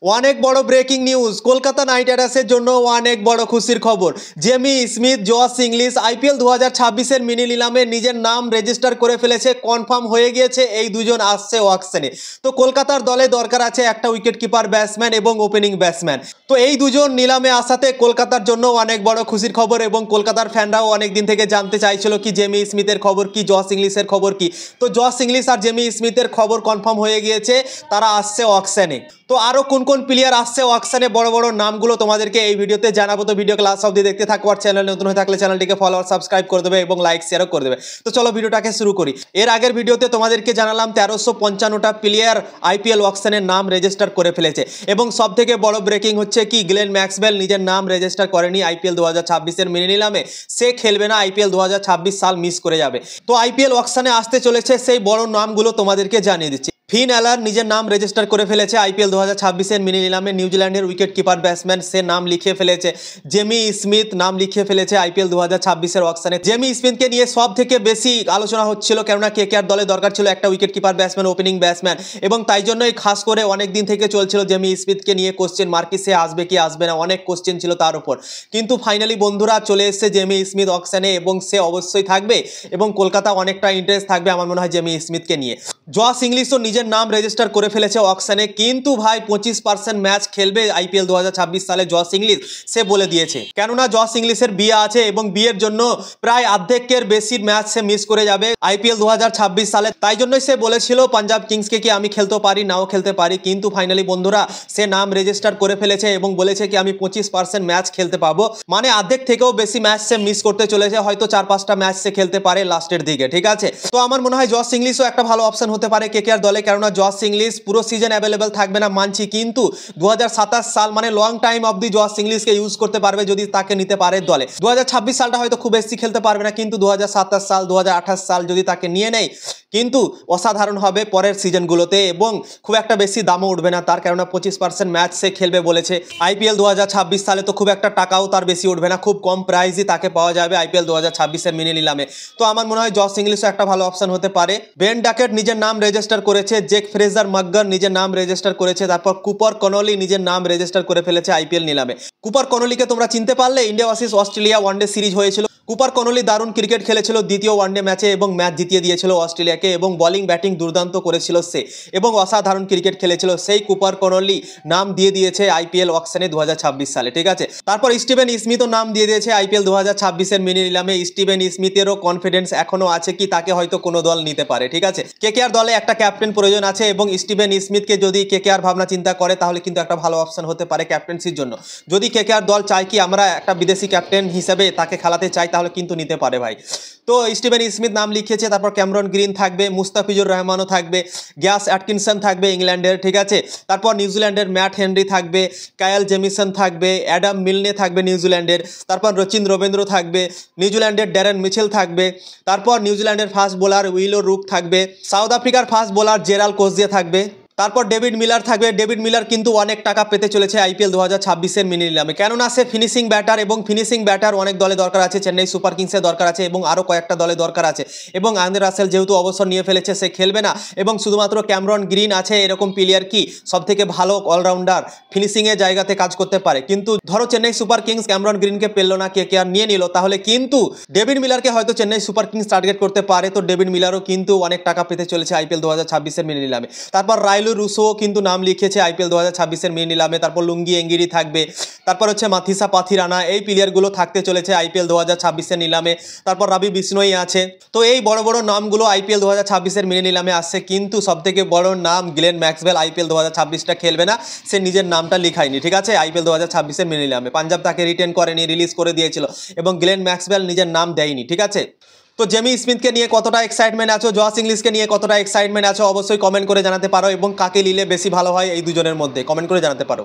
অনেক বড় breaking news, Kolkata night রাইডার্সের জন্য অনেক বড় খুশির খবর। Jamie Smith, Josh Inglis IPL 2026-এর মিনি নিলামে নিজের নাম রেজিস্টার করে ফেলেছে, কনফার্ম হয়ে গিয়েছে এই দুজন আসছে অকশনে। তো কলকাতার দলে দরকার আছে একটা উইকেট কিপার ব্যাটসম্যান এবং ওপেনিং ব্যাটসম্যান। তো এই দুজন নিলামে আসাতে কলকাতার জন্য অনেক বড় খুশির খবর এবং কলকাতার ফ্যানরাও অনেক দিন থেকে জানতে চাইছিল কি জেমি স্মিথের খবর কি, জশ ইংলিশের খবর কি। তো জশ ইংলিশ আর জেমি স্মিথের খবর কনফার্ম হয়ে গিয়েছে, তারা আসছে অকশনে। তো আরও কোন কোন প্লেয়ার আসছে অকশনে, বড় বড় নামগুলো তোমাদেরকে এই ভিডিওতে জানাবো। তো ভিডিও ক্লাস অবধি দেখতে থাকো, আর চ্যানেল নতুন হয়ে থাকলে চ্যানেলটিকে ফলো আর সাবস্ক্রাইব করে দেবে এবং লাইক শেয়ারও করে দেবে। তো চলো ভিডিওটাকে শুরু করি। এর আগের ভিডিওতে তোমাদেরকে জানালাম 1355টা প্লেয়ার আইপিএল অকশনের নাম রেজিস্টার করে ফেলেছে এবং সব থেকে বড় ব্রেকিং হচ্ছে কি গ্লেন ম্যাক্সওয়েল নিজের নাম রেজিস্টার করেনি আইপিএল 2026-এর মিনি নিলামে। সে খেলবে না, আইপিএল 2026 সাল মিস করে যাবে। তো আইপিএল অকশনে আসতে চলেছে সেই বড় নামগুলো তোমাদেরকে জানিয়ে দিচ্ছি। ফিন অ্যালার নিজের নাম রেজিস্টার করে ফেলেছে আইপিএল 2026-এর মিনি নিলামে। নিউজিল্যান্ডের উইকেট কিপার ব্যাটসম্যান, সে নাম লিখিয়ে ফেলেছে। জেমি স্মিথ নাম লিখিয়ে ফেলেছে আইপিএল 2026-এর অকশনে। জেমি স্মিথকে নিয়ে সব থেকে বেশি আলোচনা হচ্ছিল, কেননা কেকেআর দলে দরকার ছিল একটা wicket keeper batsman, opening batsman, এবং তাই জন্যই খাস করে অনেক দিন থেকে চলছিল জেমি স্মিথকে নিয়ে কোশ্চেন মার্কি, সে আসবে কি আসবে না, অনেক কোশ্চেন ছিল তার উপর। কিন্তু ফাইনালি বন্ধুরা চলে এসছে জেমি স্মিথ অকশনে এবং সে অবশ্যই থাকবে এবং কলকাতা অনেকটা ইন্টারেস্ট থাকবে আমার মনে হয় জেমি স্মিথকে নিয়ে। জশ ইংলিশও নিজের নাম রেজিস্টার করে ফেলেছে অকশনে, কিন্তু ভাই 25% ম্যাচ খেলবে আইপিএল 2026 সালে জশ ইংলিশ, সে বলে দিয়েছে। কেননা জশ ইংলিশের বিয়ে আছে এবং বিয়ের জন্য প্রায় অর্ধেকের বেশি ম্যাচ সে মিস করে যাবে আইপিএল 2026 সালে। তাই জন্যই সে বলেছিল পাঞ্জাব কিংসকে কি আমি খেলতে পারি, নাও খেলতে পারি। কিন্তু ফাইনালি বন্ধুরা সে নাম রেজিস্টার করে ফেলেছে এবং বলেছে কি আমি 25% ম্যাচ খেলতে পাবো, মানে অর্ধেক থেকেও বেশি ম্যাচ সে মিস করতে চলেছে। হয়তো 4-5টা ম্যাচ সে খেলতে পারে লাস্টের দিকে, ঠিক আছে। তো আমার মনে হয় জশ ইংলিশও একটা ভালো অপশন হতে পারে কেকেআর দলে, কেননা জশ ইংলিশ পুরো সিজন অ্যাভেলেবেল থাকবে না মানছি, কিন্তু 2027 সাল মানে লং টাইম অবধি জশ ইংলিশকে ইউজ করতে পারবে যদি তাকে নিতে পারে দলে। 2026 সালটা হয়তো খুব বেশি খেলতে পারবে না, কিন্তু 2027 সাল 2028 সাল যদি তাকে নিয়ে নেয় কিন্তু অসাধারণ হবে পরের সিজনগুলোতে এবং খুব একটা বেশি দামও উঠবে না তার, কেননা 25% ম্যাচ সে খেলবে বলেছে আইপিএল 2026 সালে। তো খুব একটা টাকাও তার বেশি উঠবে না, খুব কম প্রাইসই তাকে পাওয়া যাবে আইপিএল 2026-এর মিনি নিলামে। তো আমার মনে হয় জশ ইংলিশও একটা ভালো অপশন হতে পারে। বেন ডাকেট নিজের নাম রেজিস্টার করেছে, জেক ফ্রেজার মাকগার নিজের নাম রেজিস্টার করেছে, তারপর কুপার কনলি নিজের নাম রেজিস্টার করে ফেলেছে আইপিএল নিলামে। কুপার কনলিকে তোমরা চিনতে পারলে, India versus Australia one day series হয়েছিল। কুপার কনলি দারুণ ক্রিকেট খেলেছিল দ্বিতীয় ওয়ানডে ম্যাচে এবং ম্যাচ জিতিয়ে দিয়েছিল অস্ট্রেলিয়াকে এবং বোলিং ব্যাটিং দুর্দান্ত করেছিল সে এবং অসাধারণ ক্রিকেট খেলেছিল। সেই কুপার কনলি নাম দিয়ে দিয়েছে আইপিএল অকশনে 2026 সালে, ঠিক আছে। তারপর স্টিভেন স্মিথও নাম দিয়ে দিয়েছে আইপিএল 2026-এর মিনি নিলামে। স্টিভেন স্মিথেরও কনফিডেন্স এখনো আছে কি তাকে হয়তো কোনো দল নিতে পারে, ঠিক আছে। কেকেআর দলে একটা ক্যাপ্টেন প্রয়োজন আছে এবং স্টিভেন স্মিথকে যদি কেকেআর ভাবনা চিন্তা করে তাহলে কিন্তু একটা ভালো অপশন হতে পারে ক্যাপ্টেন্সির জন্য। যদি কেকেআর দল চায় কি আমরা একটা বিদেশি ক্যাপ্টেন হিসেবে তাকে খেলাতে চাই তাহলে কিন্তু নিতে পারে ভাই। তো স্টিভেন স্মিথ নাম লিখিয়েছে, তারপর ক্যামেরন গ্রিন থাকবে, মুস্তাফিজুর রহমানও থাকবে, গ্যাস অ্যাটকিনসন থাকবে ইংল্যান্ডের, ঠিক আছে। তারপর নিউজিল্যান্ডের ম্যাট হেনরি থাকবে, কায়াল জেমিসন থাকবে, অ্যাডাম মিলনে থাকবে নিউজিল্যান্ডের, তারপর রচিন রবীন্দ্র থাকবে, নিউজিল্যান্ডের ড্যারেন মিচেল থাকবে, তারপর নিউজিল্যান্ডের ফাস্ট বোলার উইলো রুক থাকবে, সাউথ আফ্রিকার ফাস্ট বোলার জেরাল কোজিয়া থাকবে, তারপর ডেভিড মিলার থাকবে। ডেভিড মিলার কিন্তু অনেক টাকা পেতে চলেছে আইপিএল 2026-এর মিনি নিলামে, কেননা সে ফিনিশিং ব্যাটার এবং ফিনিশিং ব্যাটার অনেক দলে দরকার আছে, চেন্নাই সুপার কিংসের দরকার আছে এবং আরও কয়েকটা দলে দরকার আছে। এবং আন্দ্রে রাসেল যেহেতু অবসর নিয়ে ফেলেছে সে খেলবে না এবং শুধুমাত্র ক্যামেরন গ্রিন আছে এরকম প্লেয়ার কি সব থেকে ভালো অলরাউন্ডার ফিনিশিংয়ের জায়গাতে কাজ করতে পারে। কিন্তু ধরো চেন্নাই সুপার কিংস ক্যামেরন গ্রিনকে পেল না, কেকেআর নিয়ে নিল, তাহলে কিন্তু ডেভিড মিলারকে হয়তো চেন্নাই সুপার কিংস টার্গেট করতে পারে। তো ডেভিড মিলারও কিন্তু অনেক টাকা পেতে চলেছে আইপিএল 2026-এর মিনি নিলামে। তারপর রাইলু রুসো কিন্তু নাম লিখেছে আইপিএল 2026-এর মিনি নিলামে। তারপর লুঙ্গি এঙ্গিরি থাকবে, তারপর হচ্ছে মাথিসা পাথিরানা, এই প্লেয়ারগুলো থাকতে চলেছে আইপিএল 2026-এর নিলামে। তারপর রবি বিষ্ণই আছে। তো এই বড় বড় নামগুলো আইপিএল 2026-এর মিনি নিলামে আসছে, কিন্তু সবথেকে বড় নাম গ্লেন ম্যাক্সওয়েল আইপিএল 2026টা খেলবে না, সে নিজের নামটা লিখায়নি, ঠিক আছে। আইপিএল 2026-এর মিনি নিলামে পাঞ্জাব তাকে রিটেন করেনি, রিলিজ করে দিয়েছিল এবং গ্লেন ম্যাক্সওয়েল নিজের নাম দেয়নি, ঠিক আছে। তো জেমি স্মিথকে নিয়ে কতটা এক্সাইটমেন্ট আছো, জশ ইংলিশকে নিয়ে কতটা এক্সাইটমেন্ট আছো অবশ্যই কমেন্ট করে জানাতে পারো এবং কাকে নিলে বেশি ভালো হয় এই দুজনের মধ্যে কমেন্ট করে জানাতে পারো।